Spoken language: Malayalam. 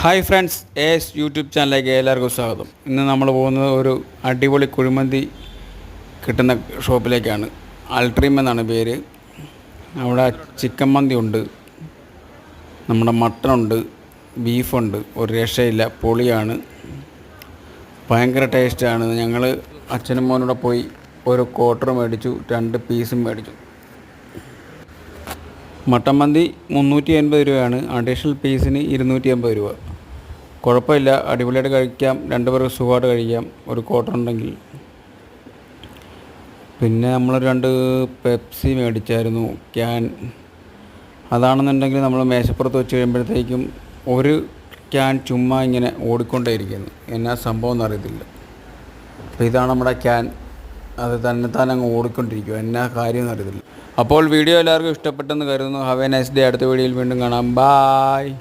ഹായ് ഫ്രണ്ട്സ്, എസ് യൂട്യൂബ് ചാനലിലേക്ക് എല്ലാവർക്കും സ്വാഗതം. ഇന്ന് നമ്മൾ പോകുന്നത് ഒരു അടിപൊളി കുഴിമന്തി കിട്ടുന്ന ഷോപ്പിലേക്കാണ്. അൾട്രീം എന്നാണ് പേര്. അവിടെ ചിക്കൻ മന്തി ഉണ്ട്, നമ്മുടെ മട്ടനുണ്ട്, ബീഫുണ്ട്. ഒരു രക്ഷയില്ല, പൊളിയാണ്, ഭയങ്കര ടേസ്റ്റാണ്. ഞങ്ങൾ അച്ഛനും മോനൂടെ പോയി ഒരു ക്വാർട്ടർ മേടിച്ചു, 2 പീസും മേടിച്ചു. മട്ടൻ മന്തി 380 രൂപയാണ്, അഡീഷണൽ പീസിന് 280 രൂപ. കുഴപ്പമില്ല, അടിപൊളിയായിട്ട് കഴിക്കാം, 2 പേർക്ക് സുഖമായിട്ട് കഴിക്കാം ഒരു ക്വാർട്ടർ ഉണ്ടെങ്കിൽ. പിന്നെ നമ്മൾ 2 പെപ്സി മേടിച്ചായിരുന്നു, ക്യാൻ. അതാണെന്നുണ്ടെങ്കിൽ നമ്മൾ മേശപ്പുറത്ത് വെച്ച് കഴിയുമ്പോഴത്തേക്കും ഒരു ക്യാൻ ചുമ്മാ ഇങ്ങനെ ഓടിക്കൊണ്ടേയിരിക്കുന്നു. എന്നാ സംഭവം എന്നറിയത്തില്ല. അപ്പോൾ ഇതാണ് നമ്മുടെ ക്യാൻ, അത് തന്നെ അങ്ങ് ഓടിക്കൊണ്ടിരിക്കുക, എന്നാ കാര്യം എന്നറിയത്തില്ല. അപ്പോൾ വീഡിയോ എല്ലാവർക്കും ഇഷ്ടപ്പെട്ടെന്ന് കരുതുന്നു. Have A nice day. അടുത്ത വീഡിയോയിൽ വീണ്ടും കാണാം. ബായ്.